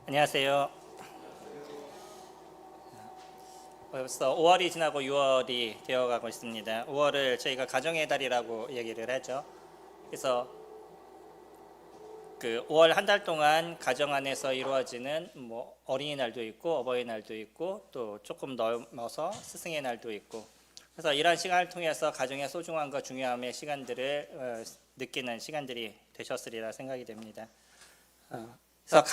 안녕하세요. 벌써 5월이 지나고 6월이 되어가고 있습니다. 5월을 저희가 가정의 달이라고 얘기를 하죠. 그래서 그 5월 한 달 동안 가정 안에서 이루어지는 어린이날도 있고 어버이날도 있고 또 조금 넘어서 스승의 날도 있고, 그래서 이러한 시간을 통해서 가정의 소중함과 중요함의 시간들을 느끼는 시간들이 되셨으리라 생각이 됩니다. 그래서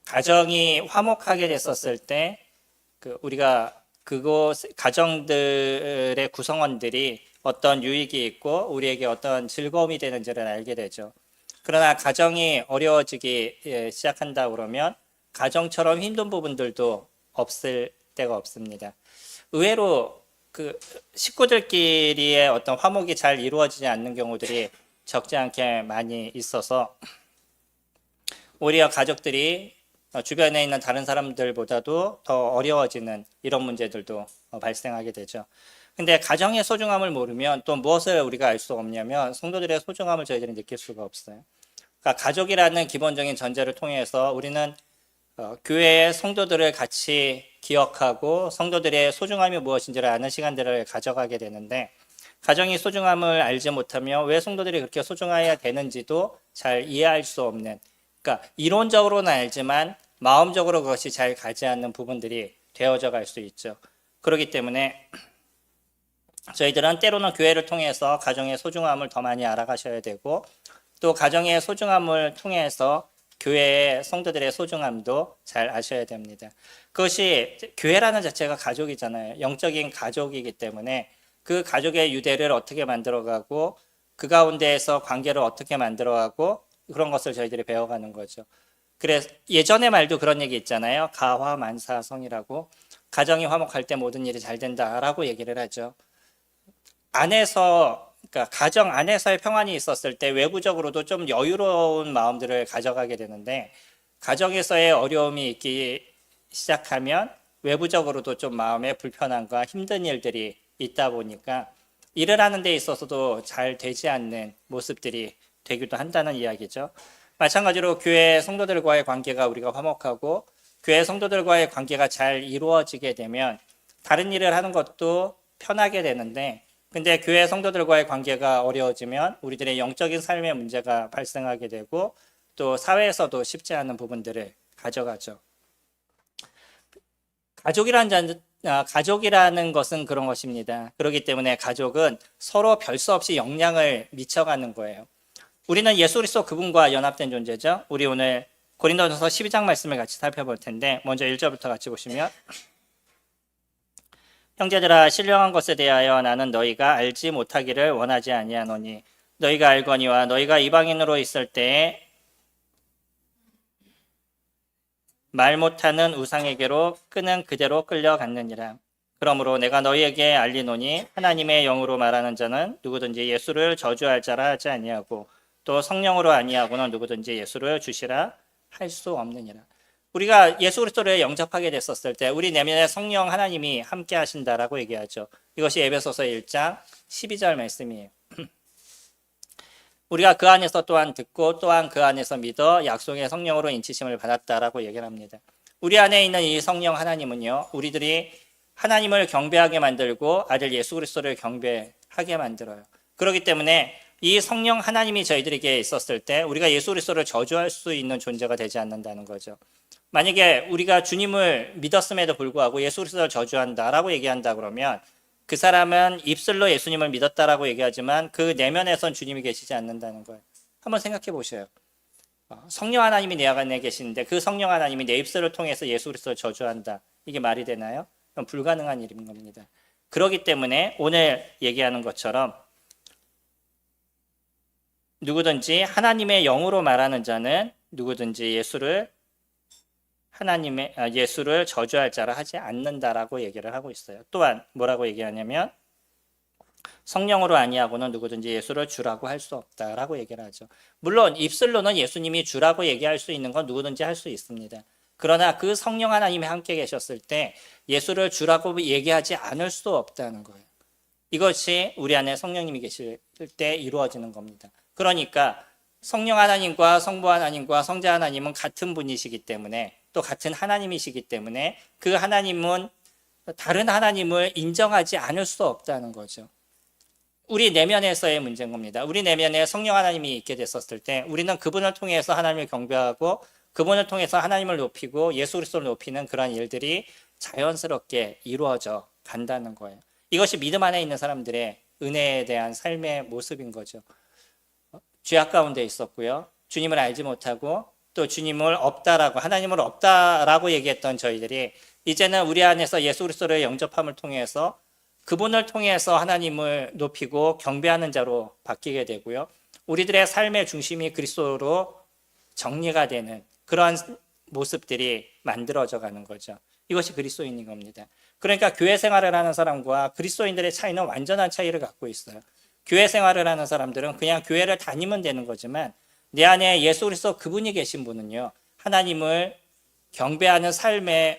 가정이 화목하게 됐었을 때 우리가 그곳 가정들의 구성원들이 어떤 유익이 있고 우리에게 어떤 즐거움이 되는지를 알게 되죠. 그러나 가정이 어려워지기 시작한다 그러면 가정처럼 힘든 부분들도 없을 때가 없습니다. 의외로 그 식구들끼리의 어떤 화목이 잘 이루어지지 않는 경우들이 적지 않게 많이 있어서 오히려 가족들이 주변에 있는 다른 사람들보다도 더 어려워지는 이런 문제들도 발생하게 되죠. 근데 가정의 소중함을 모르면 또 무엇을 우리가 알 수 없냐면 성도들의 소중함을 저희들이 느낄 수가 없어요. 그러니까 가족이라는 기본적인 전제를 통해서 우리는 교회의 성도들을 같이 기억하고 성도들의 소중함이 무엇인지를 아는 시간들을 가져가게 되는데, 가정이 소중함을 알지 못하면 왜 성도들이 그렇게 소중해야 되는지도 잘 이해할 수 없는, 그러니까 이론적으로는 알지만 마음적으로 그것이 잘 가지 않는 부분들이 되어져 갈 수 있죠. 그렇기 때문에 저희들은 때로는 교회를 통해서 가정의 소중함을 더 많이 알아가셔야 되고, 또 가정의 소중함을 통해서 교회의 성도들의 소중함도 잘 아셔야 됩니다. 그것이 교회라는 자체가 가족이잖아요. 영적인 가족이기 때문에 그 가족의 유대를 어떻게 만들어가고 그 가운데에서 관계를 어떻게 만들어가고 그런 것을 저희들이 배워가는 거죠. 그래서 예전의 말도 그런 얘기 있잖아요. 가화만사성이라고, 가정이 화목할 때 모든 일이 잘 된다라고 얘기를 하죠. 그러니까 가정 안에서의 평안이 있었을 때 외부적으로도 좀 여유로운 마음들을 가져가게 되는데, 가정에서의 어려움이 있기 시작하면 외부적으로도 좀 마음에 불편함과 힘든 일들이 있다 보니까 일을 하는 데 있어서도 잘 되지 않는 모습들이 되기도 한다는 이야기죠. 마찬가지로 교회 성도들과의 관계가 우리가 화목하고 교회 성도들과의 관계가 잘 이루어지게 되면 다른 일을 하는 것도 편하게 되는데, 근데 교회 성도들과의 관계가 어려워지면 우리들의 영적인 삶의 문제가 발생하게 되고 또 사회에서도 쉽지 않은 부분들을 가져가죠. 가족이라는 것은 그런 것입니다. 그렇기 때문에 가족은 서로 별 수 없이 영향을 미쳐가는 거예요. 우리는 예수 그리스도 그분과 연합된 존재죠. 우리 오늘 고린도전서 12장 말씀을 같이 살펴볼 텐데, 먼저 1절부터 같이 보시면, 형제들아, 신령한 것에 대하여 나는 너희가 알지 못하기를 원하지 아니하노니 너희가 알거니와 너희가 이방인으로 있을 때에 말 못하는 우상에게로 끄는 그대로 끌려갔느니라. 그러므로 내가 너희에게 알리노니 하나님의 영으로 말하는 자는 누구든지 예수를 저주할 자라 하지 아니하고 또 성령으로 아니하고는 누구든지 예수를 주시라 할 수 없느니라. 우리가 예수 그리스도를 영접하게 됐었을 때 우리 내면에 성령 하나님이 함께 하신다라고 얘기하죠. 이것이 에베소서 1장 12절 말씀이에요. 우리가 그 안에서 또한 듣고 또한 그 안에서 믿어 약속의 성령으로 인치심을 받았다라고 얘기를 합니다. 우리 안에 있는 이 성령 하나님은요, 우리들이 하나님을 경배하게 만들고 아들 예수 그리스도를 경배하게 만들어요. 그렇기 때문에 이 성령 하나님이 저희들에게 있었을 때 우리가 예수 그리스도를 저주할 수 있는 존재가 되지 않는다는 거죠. 만약에 우리가 주님을 믿었음에도 불구하고 예수 그리스도를 저주한다라고 얘기한다 그러면 그 사람은 입술로 예수님을 믿었다라고 얘기하지만 그 내면에선 주님이 계시지 않는다는 거예요. 한번 생각해 보세요. 성령 하나님이 내 안에 계시는데 그 성령 하나님이 내 입술을 통해서 예수 그리스도를 저주한다. 이게 말이 되나요? 그럼 불가능한 일인 겁니다. 그렇기 때문에 오늘 얘기하는 것처럼 누구든지 하나님의 영으로 말하는 자는 누구든지 예수를 저주할 자라 하지 않는다라고 얘기를 하고 있어요. 또한 뭐라고 얘기하냐면 성령으로 아니하고는 누구든지 예수를 주라고 할 수 없다라고 얘기를 하죠. 물론 입술로는 예수님이 주라고 얘기할 수 있는 건 누구든지 할 수 있습니다. 그러나 그 성령 하나님이 함께 계셨을 때 예수를 주라고 얘기하지 않을 수 없다는 거예요. 이것이 우리 안에 성령님이 계실 때 이루어지는 겁니다. 그러니까 성령 하나님과 성부 하나님과 성자 하나님은 같은 분이시기 때문에 또 같은 하나님이시기 때문에 그 하나님은 다른 하나님을 인정하지 않을 수 없다는 거죠. 우리 내면에서의 문제인 겁니다. 우리 내면에 성령 하나님이 있게 됐었을 때 우리는 그분을 통해서 하나님을 경배하고 그분을 통해서 하나님을 높이고 예수 그리스도를 높이는 그런 일들이 자연스럽게 이루어져 간다는 거예요. 이것이 믿음 안에 있는 사람들의 은혜에 대한 삶의 모습인 거죠. 죄악 가운데 있었고요. 주님을 알지 못하고 또 주님을 없다라고 하나님을 없다라고 얘기했던 저희들이 이제는 우리 안에서 예수 그리스도의 영접함을 통해서 그분을 통해서 하나님을 높이고 경배하는 자로 바뀌게 되고요. 우리들의 삶의 중심이 그리스도로 정리가 되는 그러한 모습들이 만들어져 가는 거죠. 이것이 그리스도인인 겁니다. 그러니까 교회 생활을 하는 사람과 그리스도인들의 차이는 완전한 차이를 갖고 있어요. 교회 생활을 하는 사람들은 그냥 교회를 다니면 되는 거지만 내 안에 예수 그리스도 그분이 계신 분은요. 하나님을 경배하는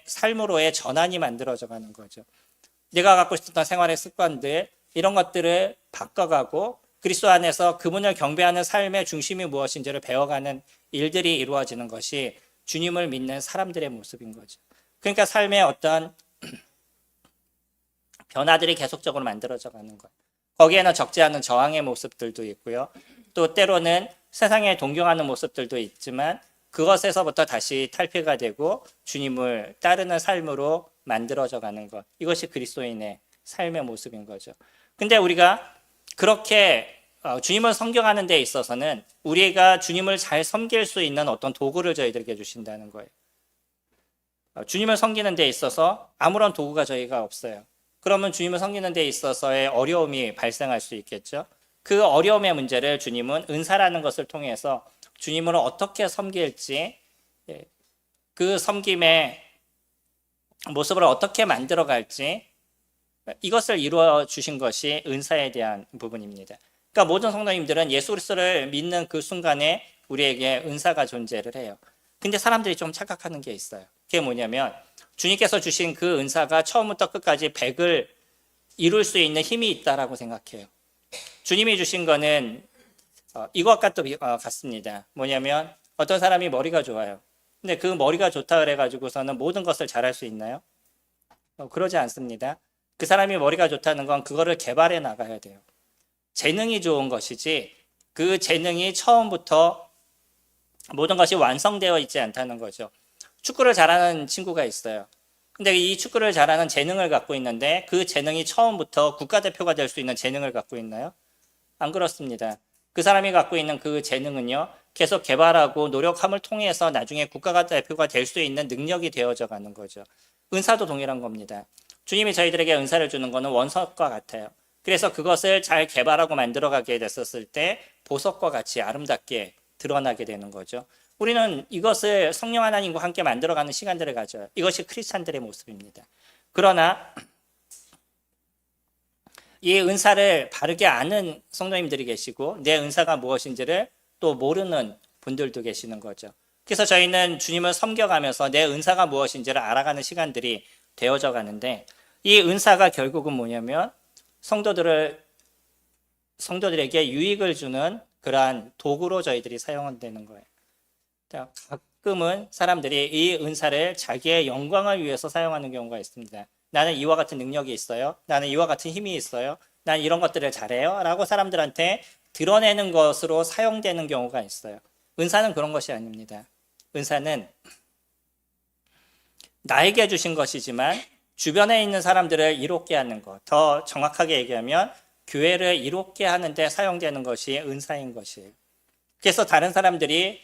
삶으로의 전환이 만들어져 가는 거죠. 내가 갖고 있었던 생활의 습관들 이런 것들을 바꿔가고 그리스도 안에서 그분을 경배하는 삶의 중심이 무엇인지를 배워가는 일들이 이루어지는 것이 주님을 믿는 사람들의 모습인 거죠. 그러니까 삶의 어떤 변화들이 계속적으로 만들어져 가는 거예요. 거기에는 적지 않은 저항의 모습들도 있고요. 또 때로는 세상에 동경하는 모습들도 있지만 그것에서부터 다시 탈피가 되고 주님을 따르는 삶으로 만들어져 가는 것. 이것이 그리스도인의 삶의 모습인 거죠. 근데 우리가 그렇게 주님을 섬겨가는 데 있어서는 우리가 주님을 잘 섬길 수 있는 어떤 도구를 저희들에게 주신다는 거예요. 주님을 섬기는 데 있어서 아무런 도구가 저희가 없어요. 그러면 주님을 섬기는 데 있어서의 어려움이 발생할 수 있겠죠. 그 어려움의 문제를 주님은 은사라는 것을 통해서 주님을 어떻게 섬길지 그 섬김의 모습을 어떻게 만들어갈지 이것을 이루어 주신 것이 은사에 대한 부분입니다. 그러니까 모든 성도님들은 예수 그리스도를 믿는 그 순간에 우리에게 은사가 존재를 해요. 근데 사람들이 좀 착각하는 게 있어요. 그게 뭐냐면 주님께서 주신 그 은사가 처음부터 끝까지 100을 이룰 수 있는 힘이 있다라고 생각해요. 주님이 주신 거는 이것과 또 같습니다. 뭐냐면 어떤 사람이 머리가 좋아요. 근데 그 머리가 좋다 그래가지고서는 모든 것을 잘할 수 있나요? 그러지 않습니다. 그 사람이 머리가 좋다는 건 그거를 개발해 나가야 돼요. 재능이 좋은 것이지 그 재능이 처음부터 모든 것이 완성되어 있지 않다는 거죠. 축구를 잘하는 친구가 있어요. 근데 이 축구를 잘하는 재능을 갖고 있는데 그 재능이 처음부터 국가대표가 될 수 있는 재능을 갖고 있나요? 안 그렇습니다. 그 사람이 갖고 있는 그 재능은요, 계속 개발하고 노력함을 통해서 나중에 국가대표가 될 수 있는 능력이 되어져 가는 거죠. 은사도 동일한 겁니다. 주님이 저희들에게 은사를 주는 것은 원석과 같아요. 그래서 그것을 잘 개발하고 만들어가게 됐었을 때 보석과 같이 아름답게 드러나게 되는 거죠. 우리는 이것을 성령 하나님과 함께 만들어가는 시간들을 가져요. 이것이 크리스찬들의 모습입니다. 그러나 이 은사를 바르게 아는 성도님들이 계시고 내 은사가 무엇인지를 또 모르는 분들도 계시는 거죠. 그래서 저희는 주님을 섬겨가면서 내 은사가 무엇인지를 알아가는 시간들이 되어져 가는데 이 은사가 결국은 뭐냐면 성도들에게 유익을 주는 그러한 도구로 저희들이 사용되는 거예요. 가끔은 사람들이 이 은사를 자기의 영광을 위해서 사용하는 경우가 있습니다. 나는 이와 같은 능력이 있어요. 나는 이와 같은 힘이 있어요. 난 이런 것들을 잘해요. 라고 사람들한테 드러내는 것으로 사용되는 경우가 있어요. 은사는 그런 것이 아닙니다. 은사는 나에게 주신 것이지만 주변에 있는 사람들을 이롭게 하는 것, 더 정확하게 얘기하면 교회를 이롭게 하는 데 사용되는 것이 은사인 것이에요. 그래서 다른 사람들이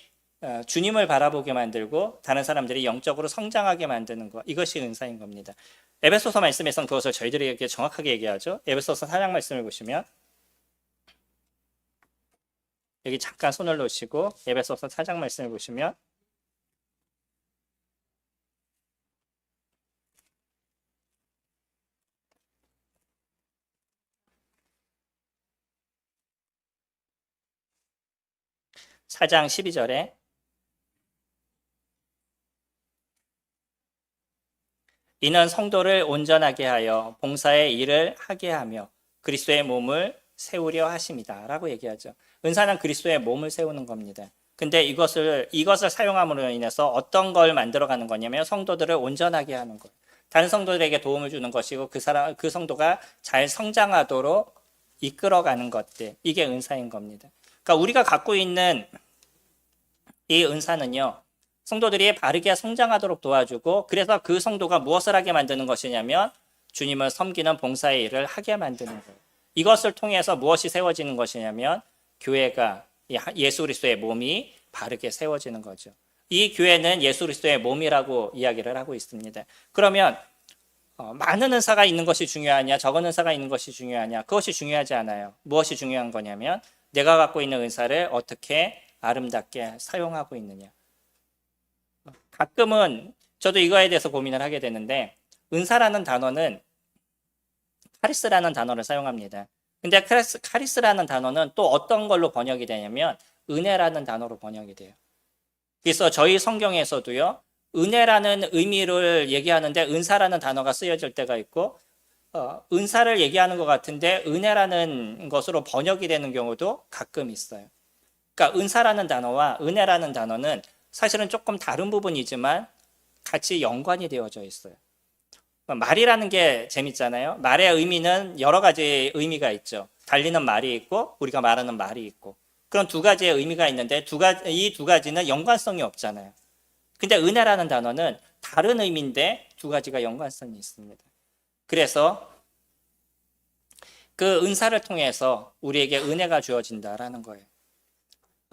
주님을 바라보게 만들고 다른 사람들이 영적으로 성장하게 만드는 것, 이것이 은사인 겁니다. 에베소서 말씀에서는 그것을 저희들에게 정확하게 얘기하죠. 에베소서 4장 말씀을 보시면 여기 잠깐 손을 놓으시고 에베소서 4장 말씀을 보시면 4장 12절에 이는 성도를 온전하게 하여 봉사의 일을 하게 하며 그리스도의 몸을 세우려 하심이다라고 얘기하죠. 은사는 그리스도의 몸을 세우는 겁니다. 근데 이것을 사용함으로 인해서 어떤 걸 만들어가는 거냐면 성도들을 온전하게 하는 것. 다른 성도들에게 도움을 주는 것이고 그 성도가 잘 성장하도록 이끌어가는 것들. 이게 은사인 겁니다. 그러니까 우리가 갖고 있는 이 은사는요. 성도들이 바르게 성장하도록 도와주고 그래서 그 성도가 무엇을 하게 만드는 것이냐면 주님을 섬기는 봉사의 일을 하게 만드는 거예요. 이것을 통해서 무엇이 세워지는 것이냐면 교회가 예수 그리스도의 몸이 바르게 세워지는 거죠. 이 교회는 예수 그리스도의 몸이라고 이야기를 하고 있습니다. 그러면 많은 은사가 있는 것이 중요하냐, 적은 은사가 있는 것이 중요하냐, 그것이 중요하지 않아요. 무엇이 중요한 거냐면 내가 갖고 있는 은사를 어떻게 아름답게 사용하고 있느냐. 가끔은 저도 이거에 대해서 고민을 하게 되는데 은사라는 단어는 카리스라는 단어를 사용합니다. 근데 카리스라는 단어는 또 어떤 걸로 번역이 되냐면 은혜라는 단어로 번역이 돼요. 그래서 저희 성경에서도요. 은혜라는 의미를 얘기하는데 은사라는 단어가 쓰여질 때가 있고 은사를 얘기하는 것 같은데 은혜라는 것으로 번역이 되는 경우도 가끔 있어요. 그러니까 은사라는 단어와 은혜라는 단어는 사실은 조금 다른 부분이지만 같이 연관이 되어져 있어요. 말이라는 게 재밌잖아요. 말의 의미는 여러 가지 의미가 있죠. 달리는 말이 있고 우리가 말하는 말이 있고 그런 두 가지의 의미가 있는데 이 두 가지는 연관성이 없잖아요. 근데 은혜라는 단어는 다른 의미인데 두 가지가 연관성이 있습니다. 그래서 그 은사를 통해서 우리에게 은혜가 주어진다라는 거예요.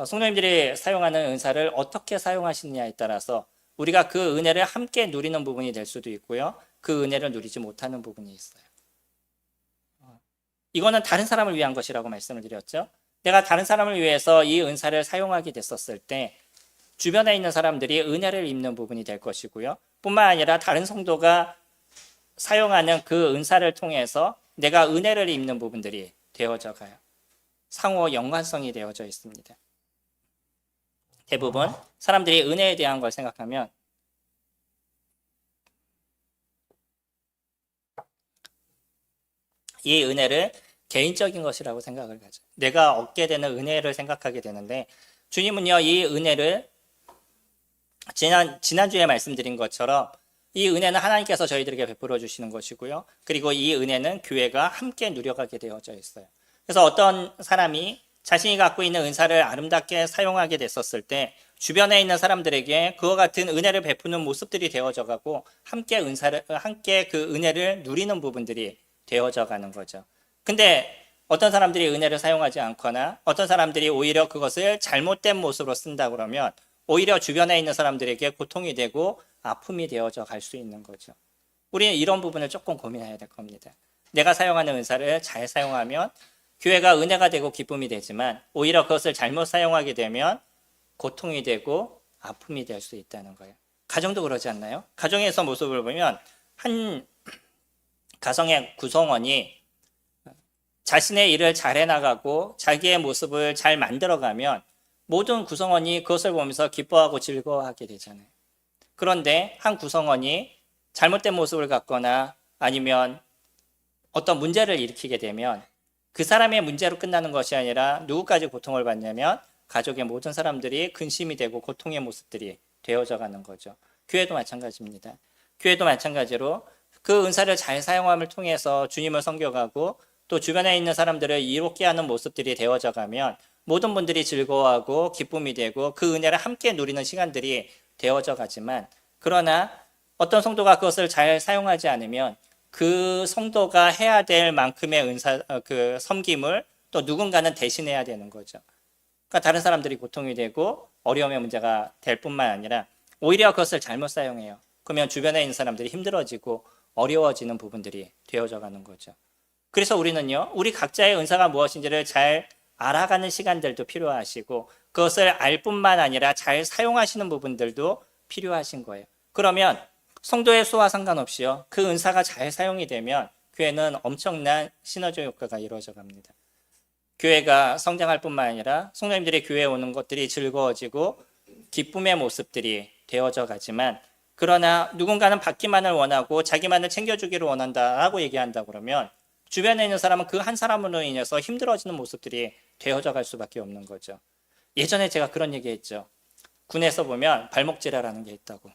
성도님들이 사용하는 은사를 어떻게 사용하시느냐에 따라서 우리가 그 은혜를 함께 누리는 부분이 될 수도 있고요. 그 은혜를 누리지 못하는 부분이 있어요. 이거는 다른 사람을 위한 것이라고 말씀을 드렸죠. 내가 다른 사람을 위해서 이 은사를 사용하게 됐었을 때 주변에 있는 사람들이 은혜를 입는 부분이 될 것이고요. 뿐만 아니라 다른 성도가 사용하는 그 은사를 통해서 내가 은혜를 입는 부분들이 되어져 가요. 상호 연관성이 되어져 있습니다. 대부분 사람들이 은혜에 대한 걸 생각하면 이 은혜를 개인적인 것이라고 생각을 하죠. 내가 얻게 되는 은혜를 생각하게 되는데 주님은요, 이 은혜를 지난주에 말씀드린 것처럼 이 은혜는 하나님께서 저희들에게 베풀어 주시는 것이고요. 그리고 이 은혜는 교회가 함께 누려가게 되어져 있어요. 그래서 어떤 사람이 자신이 갖고 있는 은사를 아름답게 사용하게 됐었을 때 주변에 있는 사람들에게 그와 같은 은혜를 베푸는 모습들이 되어져 가고 함께 그 은혜를 누리는 부분들이 되어져 가는 거죠. 근데 어떤 사람들이 은혜를 사용하지 않거나 어떤 사람들이 오히려 그것을 잘못된 모습으로 쓴다 그러면 오히려 주변에 있는 사람들에게 고통이 되고 아픔이 되어져 갈 수 있는 거죠. 우리는 이런 부분을 조금 고민해야 될 겁니다. 내가 사용하는 은사를 잘 사용하면 교회가 은혜가 되고 기쁨이 되지만 오히려 그것을 잘못 사용하게 되면 고통이 되고 아픔이 될 수 있다는 거예요. 가정도 그러지 않나요? 가정에서 모습을 보면 한 가정의 구성원이 자신의 일을 잘 해나가고 자기의 모습을 잘 만들어가면 모든 구성원이 그것을 보면서 기뻐하고 즐거워하게 되잖아요. 그런데 한 구성원이 잘못된 모습을 갖거나 아니면 어떤 문제를 일으키게 되면 그 사람의 문제로 끝나는 것이 아니라 누구까지 고통을 받냐면 가족의 모든 사람들이 근심이 되고 고통의 모습들이 되어져 가는 거죠. 교회도 마찬가지입니다. 교회도 마찬가지로 그 은사를 잘 사용함을 통해서 주님을 섬겨가고 또 주변에 있는 사람들을 이롭게 하는 모습들이 되어져 가면 모든 분들이 즐거워하고 기쁨이 되고 그 은혜를 함께 누리는 시간들이 되어져 가지만 그러나 어떤 성도가 그것을 잘 사용하지 않으면 그 성도가 해야 될 만큼의 그 섬김을 또 누군가는 대신해야 되는 거죠. 그러니까 다른 사람들이 고통이 되고 어려움의 문제가 될 뿐만 아니라 오히려 그것을 잘못 사용해요. 그러면 주변에 있는 사람들이 힘들어지고 어려워지는 부분들이 되어져 가는 거죠. 그래서 우리는요, 우리 각자의 은사가 무엇인지를 잘 알아가는 시간들도 필요하시고 그것을 알 뿐만 아니라 잘 사용하시는 부분들도 필요하신 거예요. 그러면 성도의 수와 상관없이요, 그 은사가 잘 사용이 되면 교회는 엄청난 시너지 효과가 이루어져 갑니다. 교회가 성장할 뿐만 아니라 성도님들이 교회에 오는 것들이 즐거워지고 기쁨의 모습들이 되어져 가지만 그러나 누군가는 받기만을 원하고 자기만을 챙겨주기를 원한다라고 얘기한다 그러면 주변에 있는 사람은 그 한 사람으로 인해서 힘들어지는 모습들이 되어져 갈 수밖에 없는 거죠. 예전에 제가 그런 얘기했죠. 군에서 보면 발목지뢰라는 게 있다고.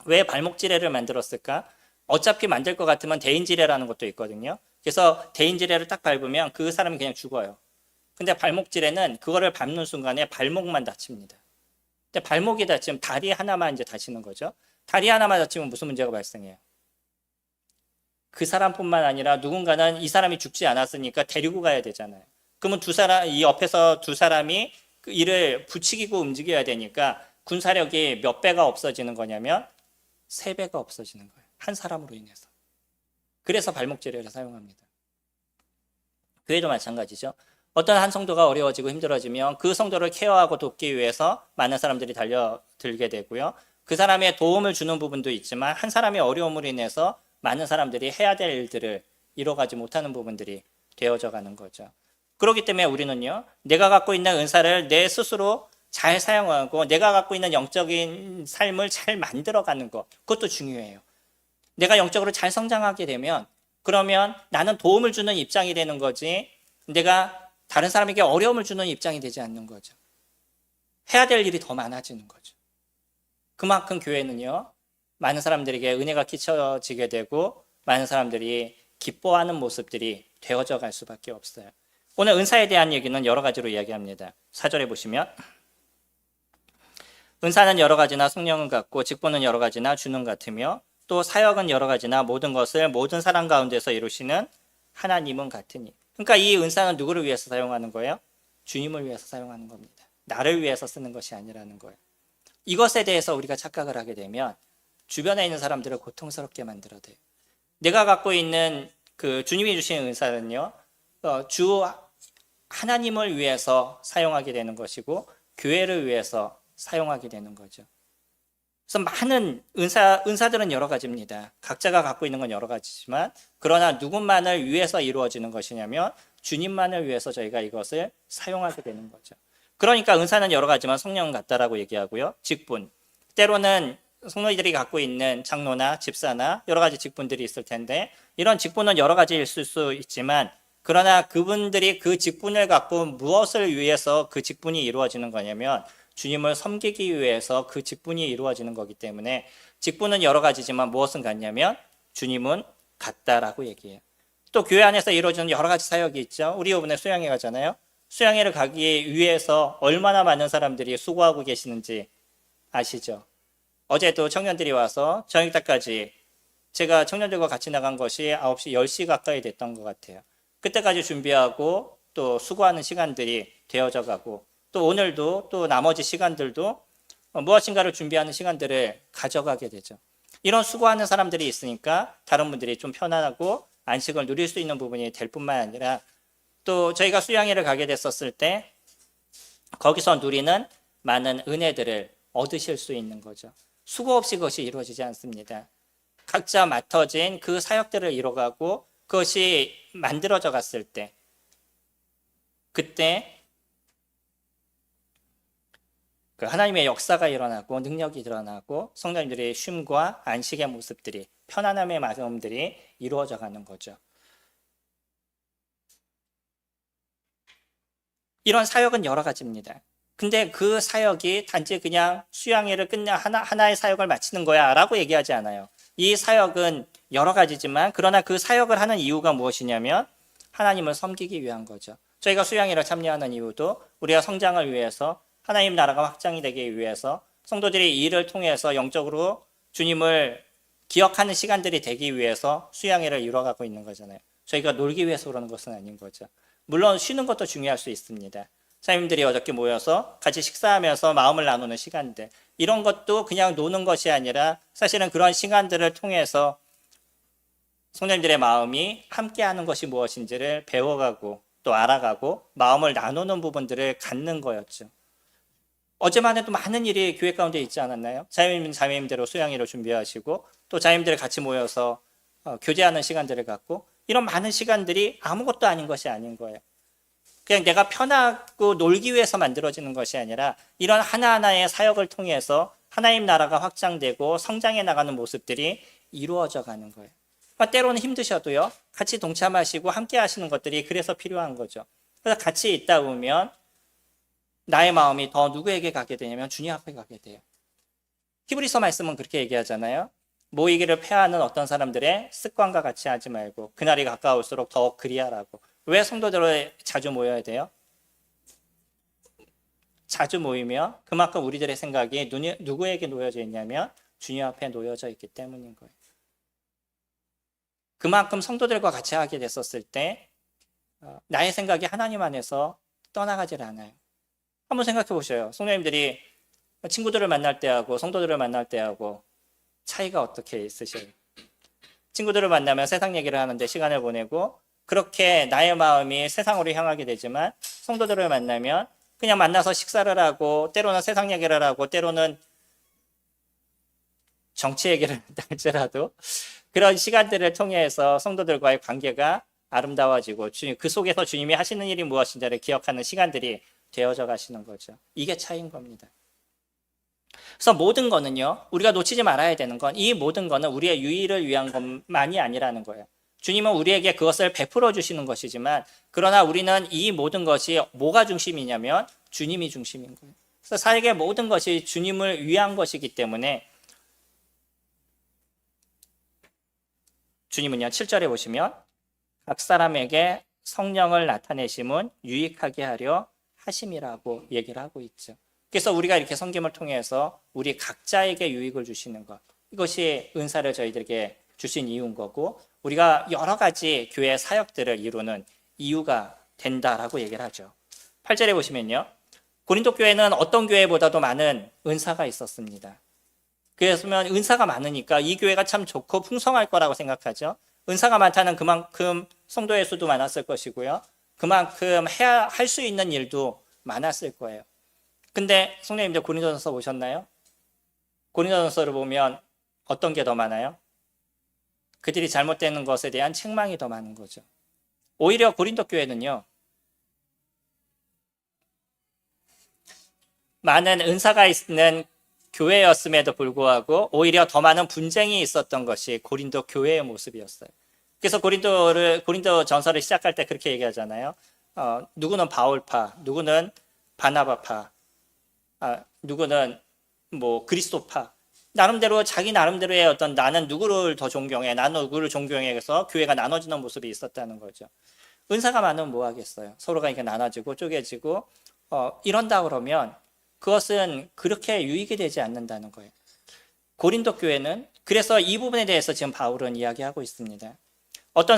왜 발목지뢰를 만들었을까? 어차피 만들 것 같으면 대인지뢰라는 것도 있거든요. 그래서 대인지뢰를 딱 밟으면 그 사람이 그냥 죽어요. 근데 발목지뢰는 그거를 밟는 순간에 발목만 다칩니다. 근데 발목이 다치면 다리 하나만 이제 다치는 거죠. 다리 하나만 다치면 무슨 문제가 발생해요? 그 사람뿐만 아니라 누군가는 이 사람이 죽지 않았으니까 데리고 가야 되잖아요. 그러면 이 옆에서 두 사람이 그 이를 부추기고 움직여야 되니까 군사력이 몇 배가 없어지는 거냐면 3배가 없어지는 거예요. 한 사람으로 인해서. 그래서 발목지뢰를 사용합니다. 교회도 마찬가지죠. 어떤 한 성도가 어려워지고 힘들어지면 그 성도를 케어하고 돕기 위해서 많은 사람들이 달려들게 되고요. 그 사람의 도움을 주는 부분도 있지만 한 사람의 어려움으로 인해서 많은 사람들이 해야 될 일들을 이뤄가지 못하는 부분들이 되어져 가는 거죠. 그렇기 때문에 우리는요, 내가 갖고 있는 은사를 내 스스로 잘 사용하고 내가 갖고 있는 영적인 삶을 잘 만들어가는 것, 그것도 중요해요. 내가 영적으로 잘 성장하게 되면 그러면 나는 도움을 주는 입장이 되는 거지 내가 다른 사람에게 어려움을 주는 입장이 되지 않는 거죠. 해야 될 일이 더 많아지는 거죠. 그만큼 교회는요, 많은 사람들에게 은혜가 끼쳐지게 되고 많은 사람들이 기뻐하는 모습들이 되어져 갈 수밖에 없어요. 오늘 은사에 대한 얘기는 여러 가지로 이야기합니다. 4절에 보시면 은사는 여러 가지나 성령은 같고 직분은 여러 가지나 주는 같으며 또 사역은 여러 가지나 모든 것을 모든 사람 가운데서 이루시는 하나님은 같으니. 그러니까 이 은사는 누구를 위해서 사용하는 거예요? 주님을 위해서 사용하는 겁니다. 나를 위해서 쓰는 것이 아니라는 거예요. 이것에 대해서 우리가 착각을 하게 되면 주변에 있는 사람들을 고통스럽게 만들어대요. 내가 갖고 있는 그 주님이 주신 은사는요, 주 하나님을 위해서 사용하게 되는 것이고 교회를 위해서 사용하게 되는 거죠. 그래서 많은 은사들은 여러 가지입니다. 각자가 갖고 있는 건 여러 가지지만 그러나 누군만을 위해서 이루어지는 것이냐면 주님만을 위해서 저희가 이것을 사용하게 되는 거죠. 그러니까 은사는 여러 가지만 성령은 같다라고 얘기하고요. 직분, 때로는 성도들이 갖고 있는 장로나 집사나 여러 가지 직분들이 있을 텐데 이런 직분은 여러 가지 있을 수 있지만 그러나 그분들이 그 직분을 갖고 무엇을 위해서 그 직분이 이루어지는 거냐면 주님을 섬기기 위해서 그 직분이 이루어지는 거기 때문에 직분은 여러 가지지만 무엇은 같냐면 주님은 같다라고 얘기해요. 또 교회 안에서 이루어지는 여러 가지 사역이 있죠. 우리 이번에 수양회 가잖아요. 수양회를 가기 위해서 얼마나 많은 사람들이 수고하고 계시는지 아시죠? 어제도 청년들이 와서 저녁 때까지 제가 청년들과 같이 나간 것이 9시, 10시 가까이 됐던 것 같아요. 그때까지 준비하고 또 수고하는 시간들이 되어져 가고 또 오늘도 또 나머지 시간들도 무엇인가를 준비하는 시간들을 가져가게 되죠. 이런 수고하는 사람들이 있으니까 다른 분들이 좀 편안하고 안식을 누릴 수 있는 부분이 될 뿐만 아니라 또 저희가 수양회를 가게 됐었을 때 거기서 누리는 많은 은혜들을 얻으실 수 있는 거죠. 수고 없이 그것이 이루어지지 않습니다. 각자 맡아진 그 사역들을 이뤄가고 그것이 만들어져 갔을 때 그때 그 하나님의 역사가 일어나고 능력이 드러나고 성도님들의 쉼과 안식의 모습들이 편안함의 마음들이 이루어져 가는 거죠. 이런 사역은 여러 가지입니다. 근데 그 사역이 단지 그냥 수양회를 끝내 하나의 사역을 마치는 거야 라고 얘기하지 않아요. 이 사역은 여러 가지지만 그러나 그 사역을 하는 이유가 무엇이냐면 하나님을 섬기기 위한 거죠. 저희가 수양회를 참여하는 이유도 우리가 성장을 위해서 하나님 나라가 확장이 되기 위해서 성도들이 이 일을 통해서 영적으로 주님을 기억하는 시간들이 되기 위해서 수양회를 이뤄가고 있는 거잖아요. 저희가 놀기 위해서 그러는 것은 아닌 거죠. 물론 쉬는 것도 중요할 수 있습니다. 사님들이 어저께 모여서 같이 식사하면서 마음을 나누는 시간들, 이런 것도 그냥 노는 것이 아니라 사실은 그런 시간들을 통해서 성도님들의 마음이 함께하는 것이 무엇인지를 배워가고 또 알아가고 마음을 나누는 부분들을 갖는 거였죠. 어제만 해도 많은 일이 교회 가운데 있지 않았나요? 자매님대로 수양회를 준비하시고 또 자매님들 같이 모여서 교제하는 시간들을 갖고 이런 많은 시간들이 아무것도 아닌 것이 아닌 거예요. 그냥 내가 편하고 놀기 위해서 만들어지는 것이 아니라 이런 하나하나의 사역을 통해서 하나님 나라가 확장되고 성장해 나가는 모습들이 이루어져 가는 거예요. 때로는 힘드셔도요, 같이 동참하시고 함께 하시는 것들이 그래서 필요한 거죠. 그래서 같이 있다 보면 나의 마음이 더 누구에게 가게 되냐면 주님 앞에 가게 돼요. 히브리서 말씀은 그렇게 얘기하잖아요. 모이기를 패하는 어떤 사람들의 습관과 같이 하지 말고 그날이 가까울수록 더욱 그리하라고. 왜 성도들을 자주 모여야 돼요? 자주 모이면 그만큼 우리들의 생각이 누구에게 놓여져 있냐면 주님 앞에 놓여져 있기 때문인 거예요. 그만큼 성도들과 같이 하게 됐었을 때 나의 생각이 하나님 안에서 떠나가질 않아요. 한번 생각해 보셔요. 성도님들이 친구들을 만날 때하고 성도들을 만날 때하고 차이가 어떻게 있으세요? 친구들을 만나면 세상 얘기를 하는데 시간을 보내고 그렇게 나의 마음이 세상으로 향하게 되지만 성도들을 만나면 그냥 만나서 식사를 하고 때로는 세상 얘기를 하고 때로는 정치 얘기를 한다 할지라도 그런 시간들을 통해서 성도들과의 관계가 아름다워지고 그 속에서 주님이 하시는 일이 무엇인지를 기억하는 시간들이 되어져 가시는 거죠. 이게 차이인 겁니다. 그래서 모든 거는요, 우리가 놓치지 말아야 되는 건 이 모든 거는 우리의 유익을 위한 것만이 아니라는 거예요. 주님은 우리에게 그것을 베풀어 주시는 것이지만 그러나 우리는 이 모든 것이 뭐가 중심이냐면 주님이 중심인 거예요. 그래서 사역의 모든 것이 주님을 위한 것이기 때문에 주님은요 7절에 보시면 각 사람에게 성령을 나타내심은 유익하게 하려 하심이라고 얘기를 하고 있죠. 그래서 우리가 이렇게 섬김을 통해서 우리 각자에게 유익을 주시는 것, 이것이 은사를 저희들에게 주신 이유인 거고 우리가 여러 가지 교회 사역들을 이루는 이유가 된다라고 얘기를 하죠. 8절에 보시면요, 고린도 교회는 어떤 교회보다도 많은 은사가 있었습니다. 그래서 은사가 많으니까 이 교회가 참 좋고 풍성할 거라고 생각하죠. 은사가 많다는 그만큼 성도의 수도 많았을 것이고요, 그만큼 할 수 있는 일도 많았을 거예요. 근데 성도님들 고린도전서 보셨나요? 고린도전서를 보면 어떤 게 더 많아요? 그들이 잘못되는 것에 대한 책망이 더 많은 거죠. 오히려 고린도 교회는요, 많은 은사가 있는 교회였음에도 불구하고 오히려 더 많은 분쟁이 있었던 것이 고린도 교회의 모습이었어요. 그래서 고린도 전서를 시작할 때 그렇게 얘기하잖아요. 누구는 바울파, 누구는 바나바파, 누구는 뭐 그리스도파. 나름대로 자기 나름대로의 어떤 나는 누구를 더 존경해, 나는 누구를 존경해, 해서 교회가 나눠지는 모습이 있었다는 거죠. 은사가 많으면 뭐 하겠어요? 서로가 이렇게 나눠지고 쪼개지고 이런다 그러면 그것은 그렇게 유익이 되지 않는다는 거예요. 고린도 교회는 그래서 이 부분에 대해서 지금 바울은 이야기하고 있습니다. 어떤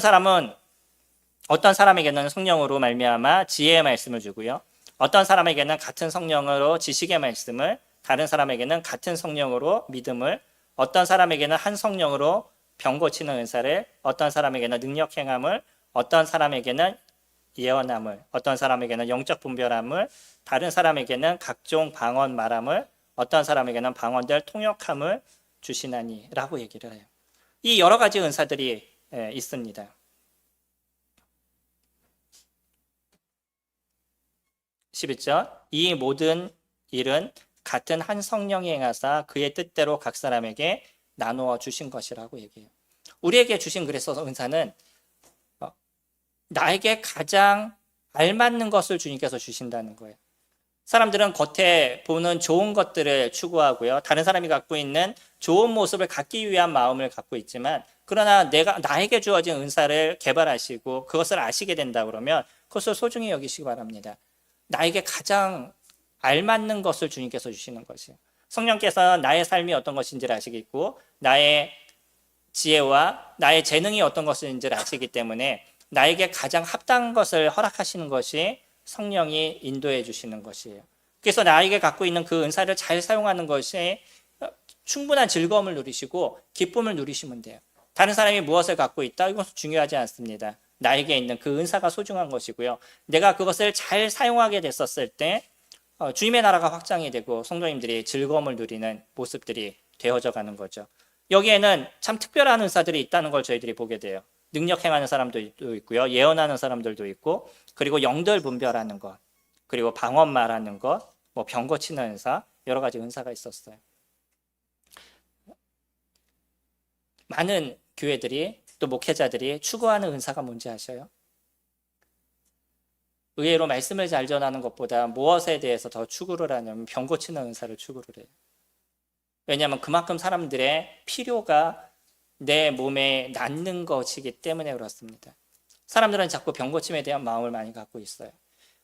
사람에게는 성령으로 말미암아 지혜의 말씀을 주고요, 어떤 사람에게는 같은 성령으로 지식의 말씀을, 다른 사람에게는 같은 성령으로 믿음을, 어떤 사람에게는 한 성령으로 병 고치는 은사를, 어떤 사람에게는 능력 행함을, 어떤 사람에게는 예언함을, 어떤 사람에게는 영적 분별함을, 다른 사람에게는 각종 방언 말함을, 어떤 사람에게는 방언들 통역함을 주시나니 라고 얘기를 해요. 이 여러 가지 은사들이 있습니다. 11절, 이 모든 일은 같은 한 성령이 행하사 그의 뜻대로 각 사람에게 나누어 주신 것이라고 얘기해요. 우리에게 주신 그래서 은사는 나에게 가장 알맞는 것을 주님께서 주신다는 거예요. 사람들은 겉에 보는 좋은 것들을 추구하고요, 다른 사람이 갖고 있는 좋은 모습을 갖기 위한 마음을 갖고 있지만 그러나 나에게 주어진 은사를 개발하시고 그것을 아시게 된다 그러면 그것을 소중히 여기시기 바랍니다. 나에게 가장 알맞는 것을 주님께서 주시는 것이에요. 성령께서 나의 삶이 어떤 것인지를 아시겠고 나의 지혜와 나의 재능이 어떤 것인지를 아시기 때문에 나에게 가장 합당한 것을 허락하시는 것이 성령이 인도해 주시는 것이에요. 그래서 나에게 갖고 있는 그 은사를 잘 사용하는 것이 충분한 즐거움을 누리시고 기쁨을 누리시면 돼요. 다른 사람이 무엇을 갖고 있다, 이것은 중요하지 않습니다. 나에게 있는 그 은사가 소중한 것이고요, 내가 그것을 잘 사용하게 됐었을 때 주님의 나라가 확장이 되고 성도님들이 즐거움을 누리는 모습들이 되어져 가는 거죠. 여기에는 참 특별한 은사들이 있다는 걸 저희들이 보게 돼요. 능력 행하는 사람도 있고요, 예언하는 사람들도 있고, 그리고 영들 분별하는 것, 그리고 방언 말하는 것, 뭐 병 고치는 은사, 여러 가지 은사가 있었어요. 많은 교회들이 아직도 목회자들이 추구하는 은사가 뭔지 아셔요? 의외로 말씀을 잘 전하는 것보다 무엇에 대해서 더 추구를 하냐면 병 고치는 은사를 추구를 해요. 왜냐하면 그만큼 사람들의 필요가 내 몸에 낫는 것이기 때문에 그렇습니다. 사람들은 자꾸 병 고침에 대한 마음을 많이 갖고 있어요.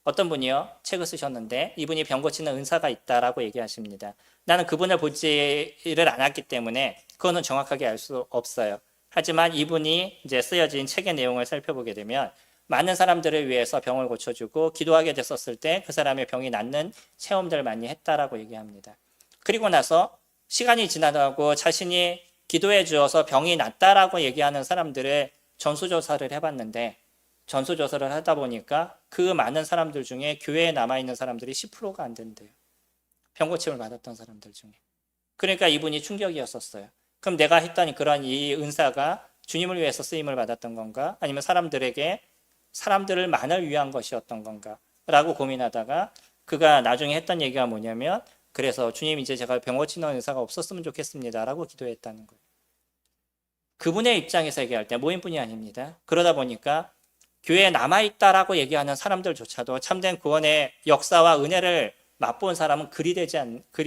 어떤 분이요, 책을 쓰셨는데 이분이 병 고치는 은사가 있다라고 얘기하십니다. 나는 그분을 보지를 않았기 때문에 그거는 정확하게 알 수 없어요. 하지만 이분이 이제 쓰여진 책의 내용을 살펴보게 되면 많은 사람들을 위해서 병을 고쳐주고 기도하게 됐었을 때 그 사람의 병이 낫는 체험들을 많이 했다라고 얘기합니다. 그리고 나서 시간이 지나고 자신이 기도해 주어서 병이 낫다라고 얘기하는 사람들을 전수조사를 해봤는데, 전수조사를 하다 보니까 그 많은 사람들 중에 교회에 남아있는 사람들이 10%가 안 된대요. 병고침을 받았던 사람들 중에. 그러니까 이분이 충격이었었어요. 그럼 내가 했던 그런 이 은사가 주님을 위해서 쓰임을 받았던 건가? 아니면 사람들을 만을 위한 것이었던 건가? 라고 고민하다가 그가 나중에 했던 얘기가 뭐냐면, 그래서 주님, 이제 제가 병 고치는 은사가 없었으면 좋겠습니다 라고 기도했다는 거예요. 그분의 입장에서 얘기할 때 모임뿐이 아닙니다. 그러다 보니까 교회에 남아있다라고 얘기하는 사람들조차도 참된 구원의 역사와 은혜를 맛본 사람은 그리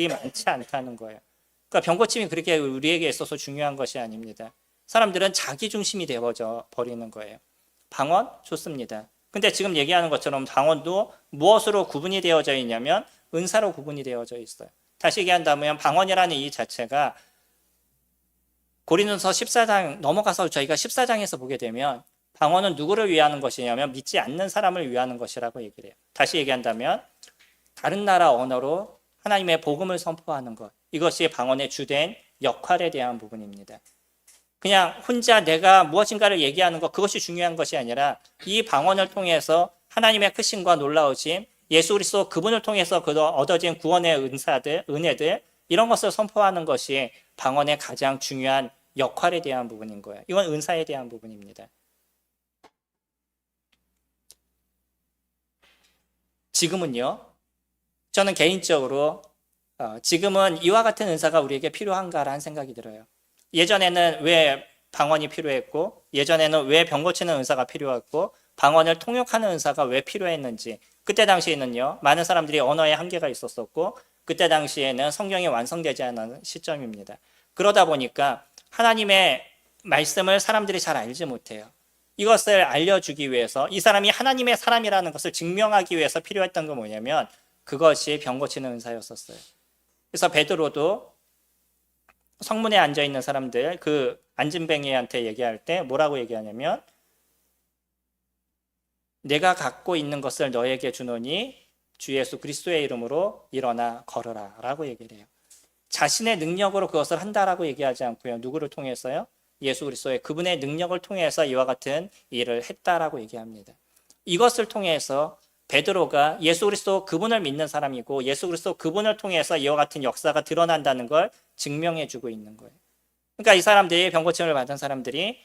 많지 않다는 거예요. 그러니까 병 고침이 그렇게 우리에게 있어서 중요한 것이 아닙니다. 사람들은 자기 중심이 되어져 버리는 거예요. 방언? 좋습니다. 근데 지금 얘기하는 것처럼 방언도 무엇으로 구분이 되어져 있냐면 은사로 구분이 되어져 있어요. 다시 얘기한다면 방언이라는 이 자체가 고린도서 14장 넘어가서 저희가 14장에서 보게 되면 방언은 누구를 위하는 것이냐면 믿지 않는 사람을 위하는 것이라고 얘기를 해요. 다시 얘기한다면 다른 나라 언어로 하나님의 복음을 선포하는 것, 이것이 방언의 주된 역할에 대한 부분입니다. 그냥 혼자 내가 무엇인가를 얘기하는 것, 그것이 중요한 것이 아니라 이 방언을 통해서 하나님의 크심과 놀라우심, 예수 그리스도 그분을 통해서 얻어진 구원의 은혜들, 이런 것을 선포하는 것이 방언의 가장 중요한 역할에 대한 부분인 거예요. 이건 은사에 대한 부분입니다. 지금은요, 저는 개인적으로 지금은 이와 같은 은사가 우리에게 필요한가라는 생각이 들어요. 예전에는 왜 방언이 필요했고, 예전에는 왜 병 고치는 은사가 필요했고, 방언을 통역하는 은사가 왜 필요했는지, 그때 당시에는요, 많은 사람들이 언어에 한계가 있었었고, 그때 당시에는 성경이 완성되지 않은 시점입니다. 그러다 보니까 하나님의 말씀을 사람들이 잘 알지 못해요. 이것을 알려주기 위해서, 이 사람이 하나님의 사람이라는 것을 증명하기 위해서 필요했던 건 뭐냐면 그것이 병 고치는 은사였었어요. 그래서 베드로도 성문에 앉아있는 사람들, 그 안진뱅이한테 얘기할 때 뭐라고 얘기하냐면, 내가 갖고 있는 것을 너에게 주노니 주 예수 그리스도의 이름으로 일어나 걸어라 라고 얘기를 해요. 자신의 능력으로 그것을 한다라고 얘기하지 않고요. 누구를 통해서요? 예수 그리스도의 그분의 능력을 통해서 이와 같은 일을 했다라고 얘기합니다. 이것을 통해서 베드로가 예수 그리스도 그분을 믿는 사람이고 예수 그리스도 그분을 통해서 이와 같은 역사가 드러난다는 걸 증명해 주고 있는 거예요. 그러니까 이 사람들이 병 고침을 받은 사람들이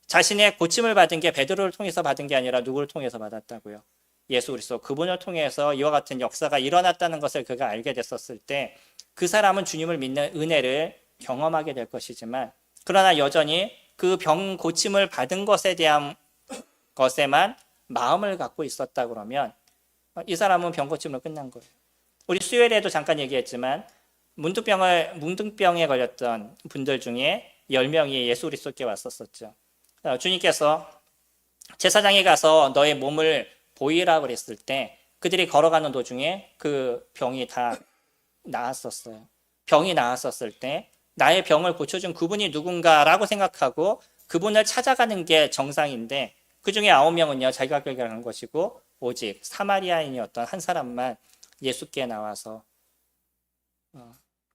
자신의 고침을 받은 게 베드로를 통해서 받은 게 아니라 누구를 통해서 받았다고요? 예수 그리스도 그분을 통해서 이와 같은 역사가 일어났다는 것을 그가 알게 됐었을 때 그 사람은 주님을 믿는 은혜를 경험하게 될 것이지만, 그러나 여전히 그 병 고침을 받은 것에 대한 것에만 마음을 갖고 있었다 그러면 이 사람은 병 고침으로 끝난 거예요. 우리 수요일에도 잠깐 얘기했지만 문둥병에 걸렸던 분들 중에 10명이 예수 그리스도께 왔었었죠. 주님께서 제사장에 가서 너의 몸을 보이라 그랬을 때 그들이 걸어가는 도중에 그 병이 다 나았었어요. 병이 나았었을 때 나의 병을 고쳐준 그분이 누군가라고 생각하고 그분을 찾아가는 게 정상인데, 그 중에 9명은요 자기가 결정한 것이고 오직 사마리아인이었던 한 사람만 예수께 나와서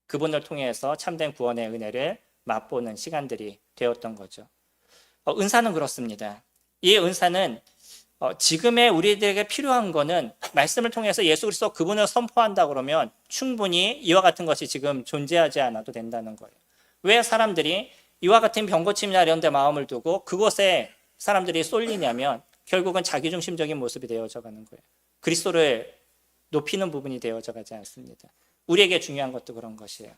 그분을 통해서 참된 구원의 은혜를 맛보는 시간들이 되었던 거죠. 은사는 그렇습니다. 이 은사는 지금의 우리들에게 필요한 거는 말씀을 통해서 예수 그리스도 그분을 선포한다 그러면 충분히 이와 같은 것이 지금 존재하지 않아도 된다는 거예요. 왜 사람들이 이와 같은 병 고침이나 이런 데 마음을 두고 그곳에 사람들이 쏠리냐면 결국은 자기중심적인 모습이 되어져 가는 거예요. 그리스도를 높이는 부분이 되어져 가지 않습니다. 우리에게 중요한 것도 그런 것이에요.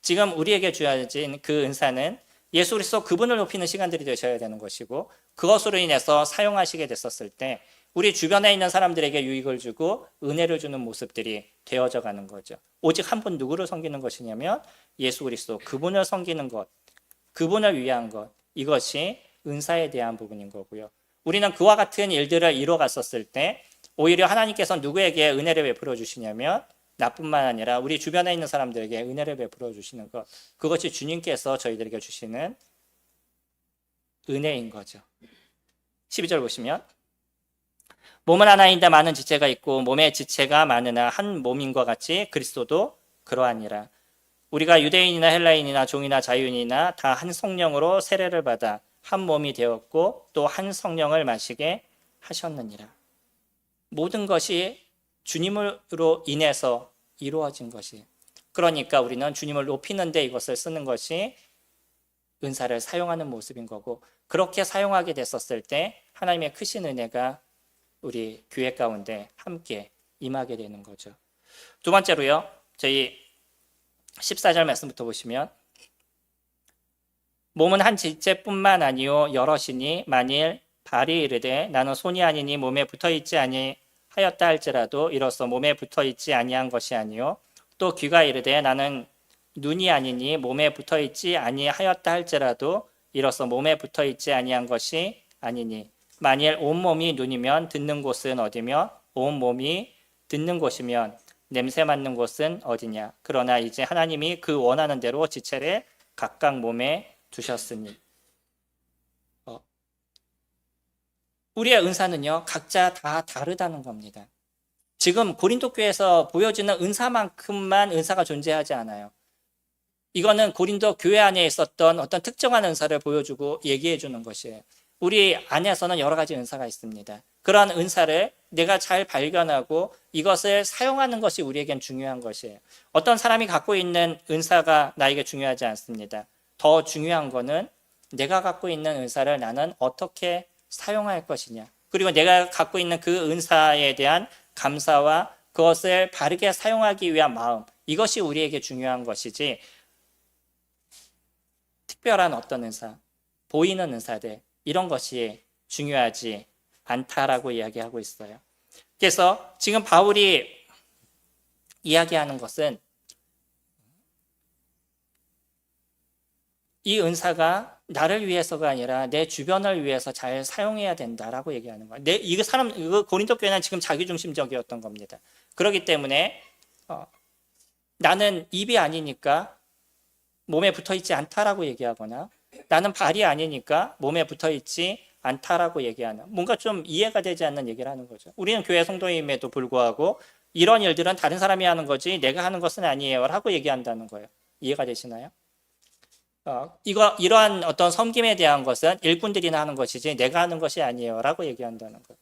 지금 우리에게 주어진 그 은사는 예수 그리스도 그분을 높이는 시간들이 되셔야 되는 것이고, 그것으로 인해서 사용하시게 됐었을 때 우리 주변에 있는 사람들에게 유익을 주고 은혜를 주는 모습들이 되어져 가는 거죠. 오직 한 분 누구를 섬기는 것이냐면 예수 그리스도 그분을 섬기는 것, 그분을 위한 것, 이것이 은사에 대한 부분인 거고요. 우리는 그와 같은 일들을 이뤄갔었을 때 오히려 하나님께서 누구에게 은혜를 베풀어 주시냐면 나뿐만 아니라 우리 주변에 있는 사람들에게 은혜를 베풀어 주시는 것, 그것이 주님께서 저희들에게 주시는 은혜인 거죠. 12절 보시면 몸은 하나인데 많은 지체가 있고 몸의 지체가 많으나 한 몸인 것 같이 그리스도도 그러하니라. 우리가 유대인이나 헬라인이나 종이나 자유인이나 다 한 성령으로 세례를 받아 한 몸이 되었고 또 한 성령을 마시게 하셨느니라. 모든 것이 주님으로 인해서 이루어진 것이, 그러니까 우리는 주님을 높이는 데 이것을 쓰는 것이 은사를 사용하는 모습인 거고, 그렇게 사용하게 됐었을 때 하나님의 크신 은혜가 우리 교회 가운데 함께 임하게 되는 거죠. 두 번째로요, 저희 14절 말씀부터 보시면 몸은 한 지체뿐만 아니요 여럿이니 만일 발이 이르되 나는 손이 아니니 몸에 붙어있지 아니하였다 할지라도 이로써 몸에 붙어있지 아니한 것이 아니요 또 귀가 이르되 나는 눈이 아니니 몸에 붙어있지 아니하였다 할지라도 이로써 몸에 붙어있지 아니한 것이 아니니 만일 온몸이 눈이면 듣는 곳은 어디며 온몸이 듣는 곳이면 냄새 맡는 곳은 어디냐. 그러나 이제 하나님이 그 원하는 대로 지체를 각각 몸에 두셨으니. 우리의 은사는요, 각자 다 다르다는 겁니다. 지금 고린도 교회에서 보여지는 은사만큼만 은사가 존재하지 않아요. 이거는 고린도 교회 안에 있었던 어떤 특정한 은사를 보여주고 얘기해 주는 것이에요. 우리 안에서는 여러 가지 은사가 있습니다. 그러한 은사를 내가 잘 발견하고 이것을 사용하는 것이 우리에겐 중요한 것이에요. 어떤 사람이 갖고 있는 은사가 나에게 중요하지 않습니다. 더 중요한 거는 내가 갖고 있는 은사를 나는 어떻게 사용할 것이냐. 그리고 내가 갖고 있는 그 은사에 대한 감사와 그것을 바르게 사용하기 위한 마음, 이것이 우리에게 중요한 것이지 특별한 어떤 은사, 보이는 은사들, 이런 것이 중요하지 않다라고 이야기하고 있어요. 그래서 지금 바울이 이야기하는 것은 이 은사가 나를 위해서가 아니라 내 주변을 위해서 잘 사용해야 된다라고 얘기하는 거예요. 이거 고린도 교회는 지금 자기중심적이었던 겁니다. 그렇기 때문에 나는 입이 아니니까 몸에 붙어있지 않다라고 얘기하거나 나는 발이 아니니까 몸에 붙어있지 않다라고 얘기하는, 뭔가 좀 이해가 되지 않는 얘기를 하는 거죠. 우리는 교회 성도임에도 불구하고 이런 일들은 다른 사람이 하는 거지 내가 하는 것은 아니에요 라고 얘기한다는 거예요. 이해가 되시나요? 이러한 어떤 섬김에 대한 것은 일꾼들이나 하는 것이지 내가 하는 것이 아니에요 라고 얘기한다는 거예요.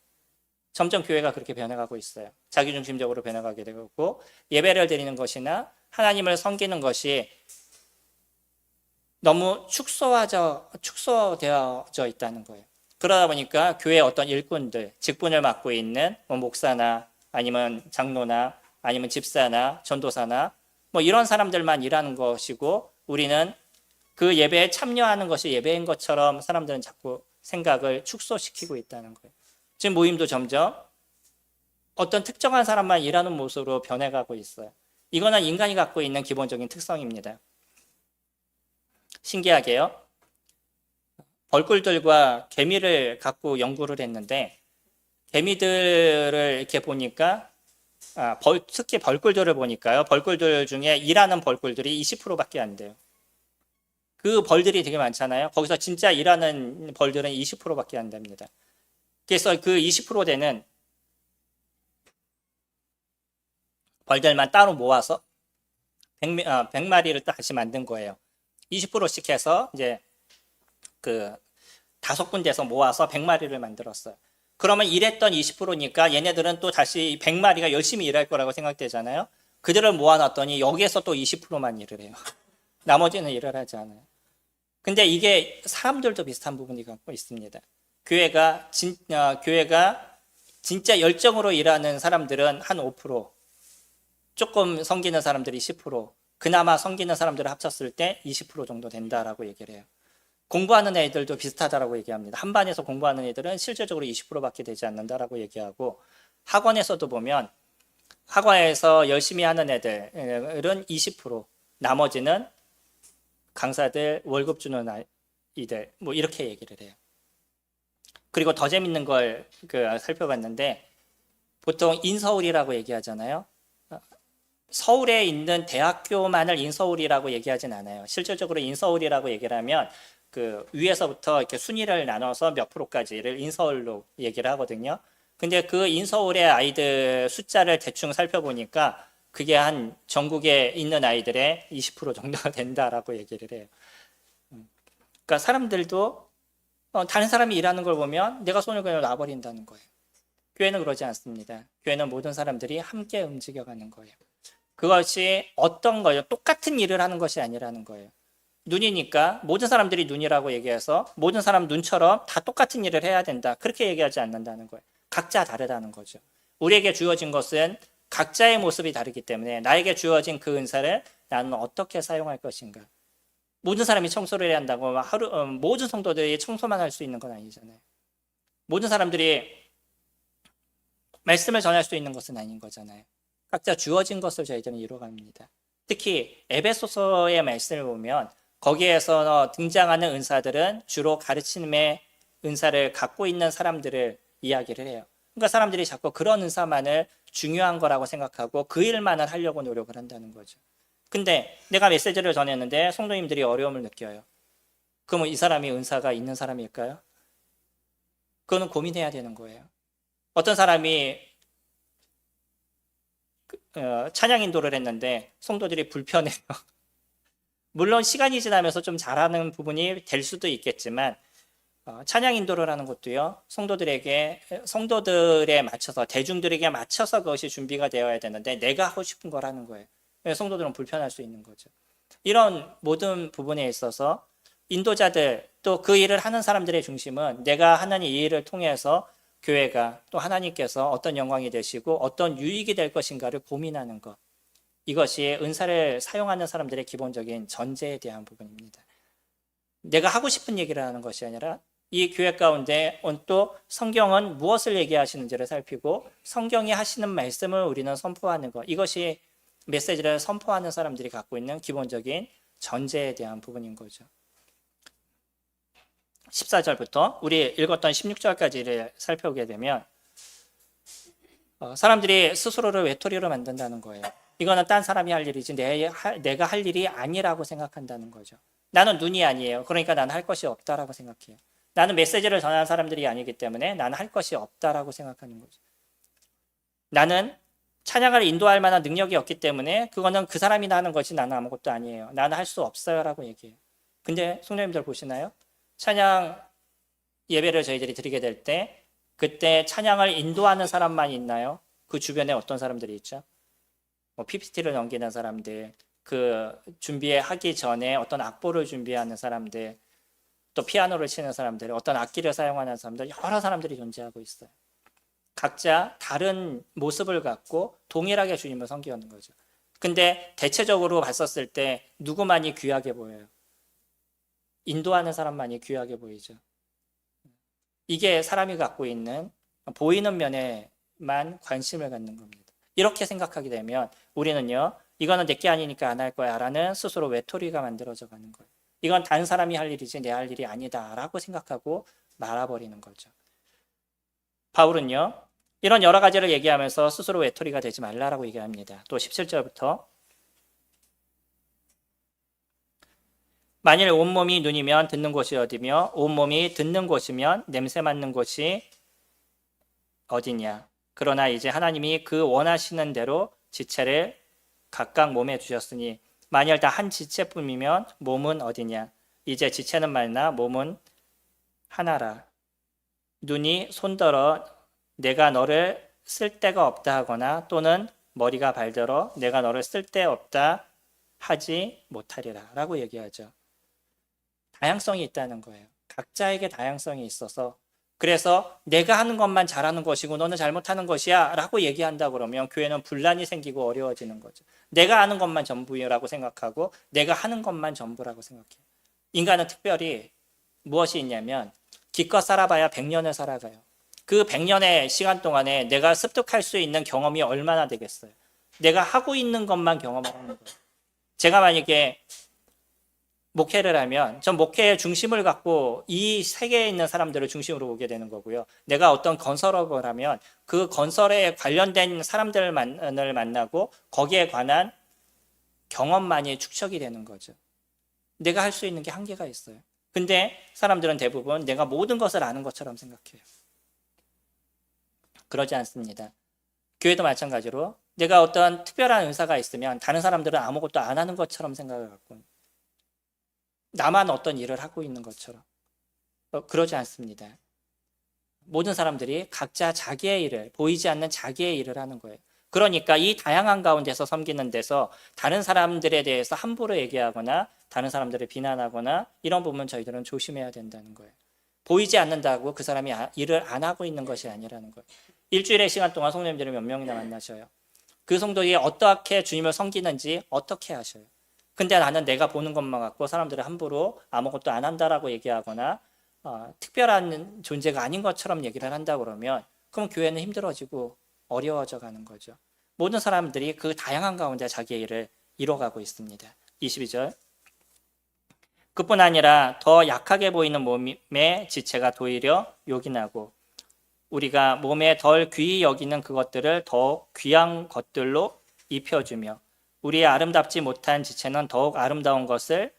점점 교회가 그렇게 변해가고 있어요. 자기중심적으로 변해가게 되고 예배를 드리는 것이나 하나님을 섬기는 것이 너무 축소되어져 있다는 거예요. 그러다 보니까 교회 어떤 일꾼들, 직분을 맡고 있는 목사나 아니면 장로나 아니면 집사나 전도사나 뭐 이런 사람들만 일하는 것이고 우리는 그 예배에 참여하는 것이 예배인 것처럼 사람들은 자꾸 생각을 축소시키고 있다는 거예요. 지금 모임도 점점 어떤 특정한 사람만 일하는 모습으로 변해가고 있어요. 이거는 인간이 갖고 있는 기본적인 특성입니다. 신기하게요, 벌꿀들과 개미를 갖고 연구를 했는데 개미들을 이렇게 보니까 특히 벌꿀들을 보니까요, 벌꿀들 중에 일하는 벌꿀들이 20%밖에 안 돼요. 그 벌들이 되게 많잖아요. 거기서 진짜 일하는 벌들은 20%밖에 안 됩니다. 그래서 그 20% 되는 벌들만 따로 모아서 100마리를 다시 만든 거예요. 20%씩 해서 이제 그 5군데에서 모아서 100마리를 만들었어요. 그러면 일했던 20%니까 얘네들은 또 다시 100마리가 열심히 일할 거라고 생각되잖아요. 그들을 모아놨더니 여기에서 또 20%만 일을 해요. 나머지는 일을 하지 않아요. 근데 이게 사람들도 비슷한 부분이 갖고 있습니다. 교회가 진짜 열정으로 일하는 사람들은 한 5%, 조금 섬기는 사람들이 10%, 그나마 섬기는 사람들을 합쳤을 때 20% 정도 된다라고 얘기를 해요. 공부하는 애들도 비슷하다라고 얘기합니다. 한 반에서 공부하는 애들은 실질적으로 20%밖에 되지 않는다라고 얘기하고, 학원에서도 보면 학원에서 열심히 하는 애들은 20%, 나머지는 강사들 월급 주는 아이들, 뭐 이렇게 얘기를 해요. 그리고 더 재밌는 걸 살펴봤는데, 보통 인서울이라고 얘기하잖아요. 서울에 있는 대학교만을 인서울이라고 얘기하진 않아요. 실질적으로 인서울이라고 얘기를 하면 그 위에서부터 이렇게 순위를 나눠서 몇 프로까지를 인서울로 얘기를 하거든요. 근데 그 인서울의 아이들 숫자를 대충 살펴보니까 그게 한 전국에 있는 아이들의 20% 정도가 된다라고 얘기를 해요. 그러니까 사람들도 다른 사람이 일하는 걸 보면 내가 손을 그냥 놔버린다는 거예요. 교회는 그러지 않습니다. 교회는 모든 사람들이 함께 움직여가는 거예요. 그것이 어떤 거예요? 똑같은 일을 하는 것이 아니라는 거예요. 눈이니까 모든 사람들이 눈이라고 얘기해서 모든 사람 눈처럼 다 똑같은 일을 해야 된다. 그렇게 얘기하지 않는다는 거예요. 각자 다르다는 거죠. 우리에게 주어진 것은 각자의 모습이 다르기 때문에 나에게 주어진 그 은사를 나는 어떻게 사용할 것인가. 모든 사람이 청소를 해야 한다고 모든 성도들이 청소만 할 수 있는 건 아니잖아요. 모든 사람들이 말씀을 전할 수 있는 것은 아닌 거잖아요. 각자 주어진 것을 저희들은 이루어갑니다. 특히 에베소서의 말씀을 보면 거기에서 등장하는 은사들은 주로 가르침의 은사를 갖고 있는 사람들을 이야기를 해요. 그러니까 사람들이 자꾸 그런 은사만을 중요한 거라고 생각하고 그 일만을 하려고 노력을 한다는 거죠. 근데 내가 메시지를 전했는데 성도님들이 어려움을 느껴요. 그러면 이 사람이 은사가 있는 사람일까요? 그거는 고민해야 되는 거예요. 어떤 사람이 찬양 인도를 했는데 성도들이 불편해요. 물론 시간이 지나면서 좀 잘하는 부분이 될 수도 있겠지만 찬양 인도를 하는 것도요, 성도들에 맞춰서, 대중들에게 맞춰서 그것이 준비가 되어야 되는데 내가 하고 싶은 걸 하는 거예요. 성도들은 불편할 수 있는 거죠. 이런 모든 부분에 있어서 인도자들, 또 그 일을 하는 사람들의 중심은 내가 하는 이 일을 통해서 교회가 또 하나님께서 어떤 영광이 되시고 어떤 유익이 될 것인가를 고민하는 것. 이것이 은사를 사용하는 사람들의 기본적인 전제에 대한 부분입니다. 내가 하고 싶은 얘기를 하는 것이 아니라 이 교회 가운데 또 성경은 무엇을 얘기하시는지를 살피고 성경이 하시는 말씀을 우리는 선포하는 것. 이것이 메시지를 선포하는 사람들이 갖고 있는 기본적인 전제에 대한 부분인 거죠. 14절부터 우리 읽었던 16절까지를 살펴보게 되면 사람들이 스스로를 외톨이로 만든다는 거예요. 이거는 딴 사람이 할 일이지 내가 할 일이 아니라고 생각한다는 거죠. 나는 눈이 아니에요. 그러니까 나는 할 것이 없다라고 생각해요. 나는 메시지를 전하는 사람들이 아니기 때문에 나는 할 것이 없다라고 생각하는 거죠. 나는 찬양을 인도할 만한 능력이 없기 때문에 그거는 그 사람이 하는 것이 나는 아무것도 아니에요. 나는 할 수 없어요 라고 얘기해요. 근데 성도님들 보시나요? 찬양 예배를 저희들이 드리게 될 때 그때 찬양을 인도하는 사람만 있나요? 그 주변에 어떤 사람들이 있죠? PPT를 넘기는 사람들, 그 준비하기 전에 어떤 악보를 준비하는 사람들, 또 피아노를 치는 사람들, 어떤 악기를 사용하는 사람들, 여러 사람들이 존재하고 있어요. 각자 다른 모습을 갖고 동일하게 주님을 섬기는 거죠. 근데 대체적으로 봤었을 때 누구만이 귀하게 보여요? 인도하는 사람만이 귀하게 보이죠. 이게 사람이 갖고 있는 보이는 면에만 관심을 갖는 겁니다. 이렇게 생각하게 되면 우리는요, 이거는 내게 아니니까 안 할 거야 라는 스스로 외톨이가 만들어져 가는 거예요. 이건 다른 사람이 할 일이지 내 할 일이 아니다 라고 생각하고 말아버리는 거죠. 바울은요, 이런 여러 가지를 얘기하면서 스스로 외톨이가 되지 말라라고 얘기합니다. 또 17절부터 만일 온몸이 눈이면 듣는 곳이 어디며 온몸이 듣는 곳이면 냄새 맡는 곳이 어디냐. 그러나 이제 하나님이 그 원하시는 대로 지체를 각각 몸에 주셨으니 만일 다 한 지체뿐이면 몸은 어디냐. 이제 지체는 많으나 몸은 하나라. 눈이 손들어 내가 너를 쓸데가 없다 하거나 또는 머리가 발들어 내가 너를 쓸데없다 하지 못하리라 라고 얘기하죠. 다양성이 있다는 거예요. 각자에게 다양성이 있어서, 그래서 내가 하는 것만 잘하는 것이고 너는 잘못하는 것이야 라고 얘기한다 그러면 교회는 분란이 생기고 어려워지는 거죠. 내가 아는 것만 전부라고 생각하고 내가 하는 것만 전부라고 생각해요. 인간은 특별히 무엇이 있냐면 기껏 살아봐야 100년을 살아가요. 그 100년의 시간 동안에 내가 습득할 수 있는 경험이 얼마나 되겠어요? 내가 하고 있는 것만 경험하는 거예요. 제가 만약에 목회를 하면 전 목회의 중심을 갖고 이 세계에 있는 사람들을 중심으로 보게 되는 거고요. 내가 어떤 건설업을 하면 그 건설에 관련된 사람들을 만나고 거기에 관한 경험만이 축적이 되는 거죠. 내가 할 수 있는 게 한계가 있어요. 근데 사람들은 대부분 내가 모든 것을 아는 것처럼 생각해요. 그러지 않습니다. 교회도 마찬가지로 내가 어떤 특별한 은사가 있으면 다른 사람들은 아무것도 안 하는 것처럼 생각을 갖고 나만 어떤 일을 하고 있는 것처럼 그러지 않습니다. 모든 사람들이 각자 자기의 일을, 보이지 않는 자기의 일을 하는 거예요. 그러니까 이 다양한 가운데서 섬기는 데서 다른 사람들에 대해서 함부로 얘기하거나 다른 사람들을 비난하거나 이런 부분 저희들은 조심해야 된다는 거예요. 보이지 않는다고 그 사람이 일을 안 하고 있는 것이 아니라는 거예요. 일주일의 시간 동안 성도님들을 몇 명이나 만나셔요. 그 성도들이 어떻게 주님을 섬기는지 어떻게 하셔요. 근데 나는 내가 보는 것만 갖고 사람들을 함부로 아무것도 안 한다라고 얘기하거나 특별한 존재가 아닌 것처럼 얘기를 한다 그러면 그럼 교회는 힘들어지고 어려워져 가는 거죠. 모든 사람들이 그 다양한 가운데 자기의 일을 이뤄가고 있습니다. 22절. 그뿐 아니라 더 약하게 보이는 몸의 지체가 도리어 요긴하고 우리가 몸에 덜 귀히 여기는 그것들을 더욱 귀한 것들로 입혀주며 우리의 아름답지 못한 지체는 더욱 아름다운 것을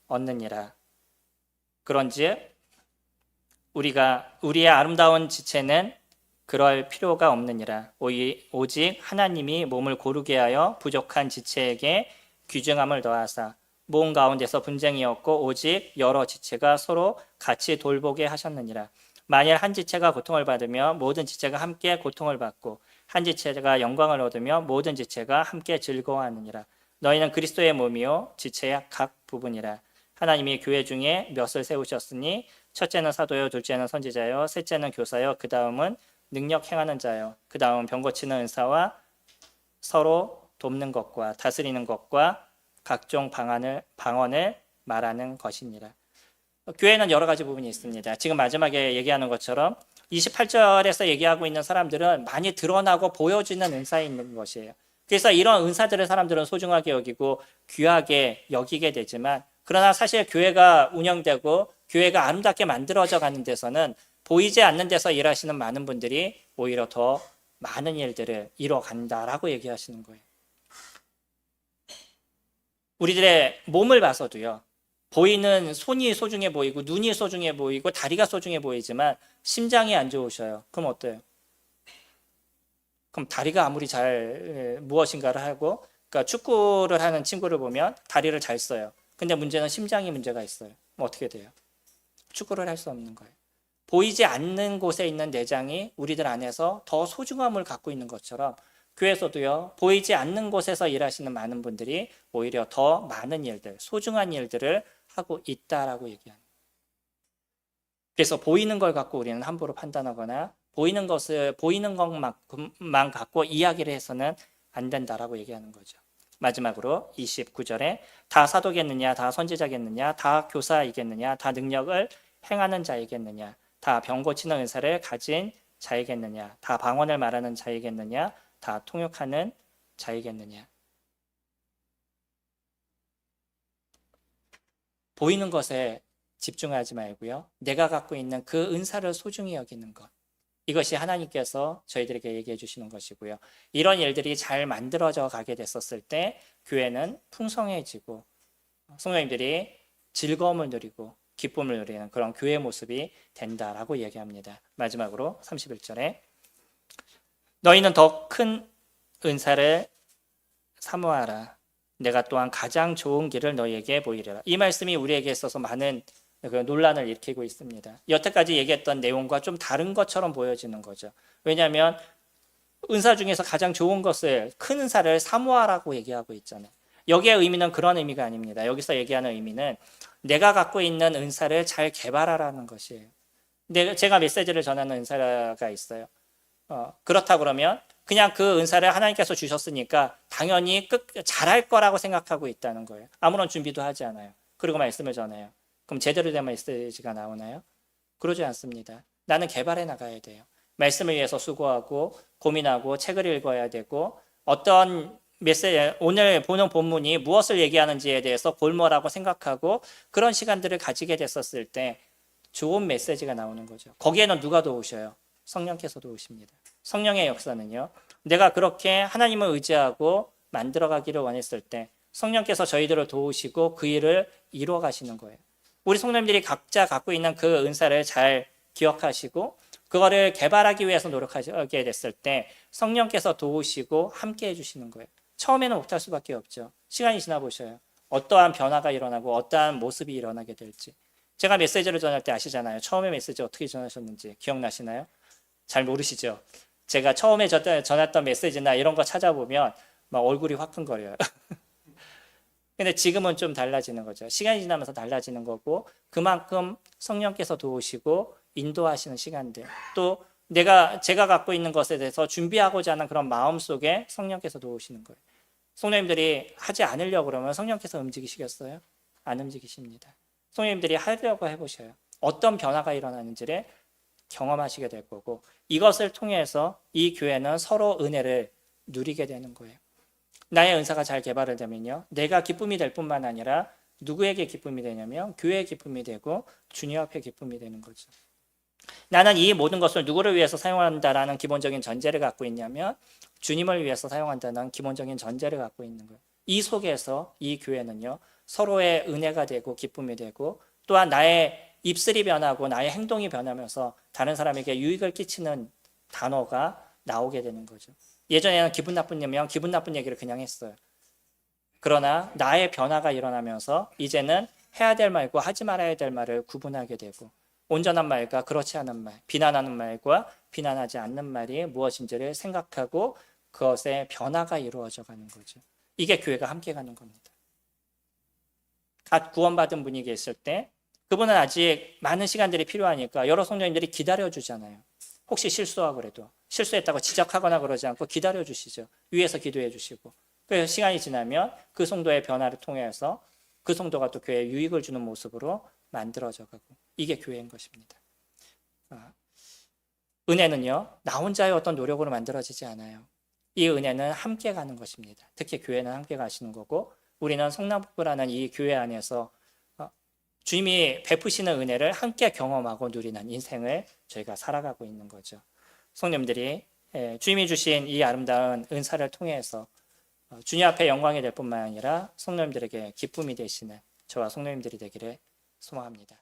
얻느니라. 그런즉 우리의 아름다운 지체는 그럴 필요가 없느니라. 오직 하나님이 몸을 고르게 하여 부족한 지체에게 귀중함을 더하사 몸 가운데서 분쟁이 없고 오직 여러 지체가 서로 같이 돌보게 하셨느니라. 만일 한 지체가 고통을 받으며 모든 지체가 함께 고통을 받고 한 지체가 영광을 얻으며 모든 지체가 함께 즐거워하느니라. 너희는 그리스도의 몸이요 지체의 각 부분이라. 하나님이 교회 중에 몇을 세우셨으니 첫째는 사도요, 둘째는 선지자요, 셋째는 교사요, 그 다음은 능력 행하는 자요, 그 다음은 병 고치는 은사와 서로 돕는 것과 다스리는 것과 각종 방언을 말하는 것이니라. 교회는 여러 가지 부분이 있습니다. 지금 마지막에 얘기하는 것처럼 28절에서 얘기하고 있는 사람들은 많이 드러나고 보여지는 은사에 있는 것이에요. 그래서 이런 은사들을 사람들은 소중하게 여기고 귀하게 여기게 되지만 그러나 사실 교회가 운영되고 교회가 아름답게 만들어져 가는 데서는 보이지 않는 데서 일하시는 많은 분들이 오히려 더 많은 일들을 이뤄간다라고 얘기하시는 거예요. 우리들의 몸을 봐서도요. 보이는 손이 소중해 보이고 눈이 소중해 보이고 다리가 소중해 보이지만 심장이 안 좋으셔요. 그럼 어때요? 그럼 다리가 아무리 잘 무엇인가를 하고 그러니까 축구를 하는 친구를 보면 다리를 잘 써요. 근데 문제는 심장이 문제가 있어요. 그럼 어떻게 돼요? 축구를 할 수 없는 거예요. 보이지 않는 곳에 있는 내장이 우리들 안에서 더 소중함을 갖고 있는 것처럼 교회에서도요. 보이지 않는 곳에서 일하시는 많은 분들이 오히려 더 많은 일들, 소중한 일들을 하고 있다라고 얘기합니다. 그래서 보이는 걸 갖고 우리는 함부로 판단하거나 보이는 것만 갖고 이야기를 해서는 안 된다라고 얘기하는 거죠. 마지막으로 29절에 다 사도겠느냐, 다 선지자겠느냐, 다 교사이겠느냐, 다 능력을 행하는 자이겠느냐, 다 병 고치는 은사를 가진 자이겠느냐, 다 방언을 말하는 자이겠느냐, 다 통역하는 자이겠느냐. 보이는 것에 집중하지 말고요. 내가 갖고 있는 그 은사를 소중히 여기는 것. 이것이 하나님께서 저희들에게 얘기해 주시는 것이고요. 이런 일들이 잘 만들어져 가게 됐었을 때 교회는 풍성해지고 성도님들이 즐거움을 누리고 기쁨을 누리는 그런 교회 모습이 된다라고 얘기합니다. 마지막으로 31절에 너희는 더 큰 은사를 사모하라. 내가 또한 가장 좋은 길을 너희에게 보이리라. 이 말씀이 우리에게 있어서 많은 논란을 일으키고 있습니다. 여태까지 얘기했던 내용과 좀 다른 것처럼 보여지는 거죠. 왜냐하면 은사 중에서 가장 좋은 것을 큰 은사를 사모하라고 얘기하고 있잖아요. 여기의 의미는 그런 의미가 아닙니다. 여기서 얘기하는 의미는 내가 갖고 있는 은사를 잘 개발하라는 것이에요. 제가 메시지를 전하는 은사가 있어요. 그렇다 그러면 그냥 그 은사를 하나님께서 주셨으니까 당연히 잘할 거라고 생각하고 있다는 거예요. 아무런 준비도 하지 않아요. 그리고 말씀을 전해요. 그럼 제대로 된 메시지가 나오나요? 그러지 않습니다. 나는 개발해 나가야 돼요. 말씀을 위해서 수고하고 고민하고 책을 읽어야 되고 어떤 메시지, 오늘 보는 본문이 무엇을 얘기하는지에 대해서 골몰하고 생각하고 그런 시간들을 가지게 됐었을 때 좋은 메시지가 나오는 거죠. 거기에는 누가 도우셔요? 성령께서 도우십니다. 성령의 역사는요. 내가 그렇게 하나님을 의지하고 만들어가기를 원했을 때 성령께서 저희들을 도우시고 그 일을 이루어 가시는 거예요. 우리 성도님들이 각자 갖고 있는 그 은사를 잘 기억하시고 그거를 개발하기 위해서 노력하게 됐을 때 성령께서 도우시고 함께 해주시는 거예요. 처음에는 못할 수밖에 없죠. 시간이 지나 보셔요. 어떠한 변화가 일어나고 어떠한 모습이 일어나게 될지. 제가 메시지를 전할 때 아시잖아요. 처음에 메시지 어떻게 전하셨는지 기억나시나요? 잘 모르시죠? 제가 처음에 전했던 메시지나 이런 거 찾아보면 막 얼굴이 화끈거려요. 근데 지금은 좀 달라지는 거죠. 시간이 지나면서 달라지는 거고 그만큼 성령께서 도우시고 인도하시는 시간들 또 제가 갖고 있는 것에 대해서 준비하고자 하는 그런 마음 속에 성령께서 도우시는 거예요. 성도님들이 하지 않으려고 그러면 성령께서 움직이시겠어요? 안 움직이십니다. 성도님들이 하려고 해보셔요. 어떤 변화가 일어나는지를 경험하시게 될 거고 이것을 통해서 이 교회는 서로 은혜를 누리게 되는 거예요. 나의 은사가 잘 개발을 되면요. 내가 기쁨이 될 뿐만 아니라 누구에게 기쁨이 되냐면 교회의 기쁨이 되고 주님 앞에 기쁨이 되는 거죠. 나는 이 모든 것을 누구를 위해서 사용한다라는 기본적인 전제를 갖고 있냐면 주님을 위해서 사용한다는 기본적인 전제를 갖고 있는 거예요. 이 속에서 이 교회는요. 서로의 은혜가 되고 기쁨이 되고 또한 나의 입술이 변하고 나의 행동이 변하면서 다른 사람에게 유익을 끼치는 단어가 나오게 되는 거죠. 예전에는 기분 나쁘면 기분 나쁜 얘기를 그냥 했어요. 그러나 나의 변화가 일어나면서 이제는 해야 될 말과 하지 말아야 될 말을 구분하게 되고 온전한 말과 그렇지 않은 말, 비난하는 말과 비난하지 않는 말이 무엇인지를 생각하고 그것의 변화가 이루어져 가는 거죠. 이게 교회가 함께 가는 겁니다. 갓 구원받은 분이 계실 때 그분은 아직 많은 시간들이 필요하니까 여러 성도님들이 기다려주잖아요. 혹시 실수하고 그래도 실수했다고 지적하거나 그러지 않고 기다려주시죠. 위에서 기도해 주시고 그래서 시간이 지나면 그 성도의 변화를 통해서 그 성도가 또 교회에 유익을 주는 모습으로 만들어져 가고 이게 교회인 것입니다. 은혜는요. 나 혼자의 어떤 노력으로 만들어지지 않아요. 이 은혜는 함께 가는 것입니다. 특히 교회는 함께 가시는 거고 우리는 성남북부라는 이 교회 안에서 주님이 베푸시는 은혜를 함께 경험하고 누리는 인생을 저희가 살아가고 있는 거죠. 성도님들이 주님이 주신 이 아름다운 은사를 통해서 주님 앞에 영광이 될 뿐만 아니라 성도님들에게 기쁨이 되시는 저와 성도님들이 되기를 소망합니다.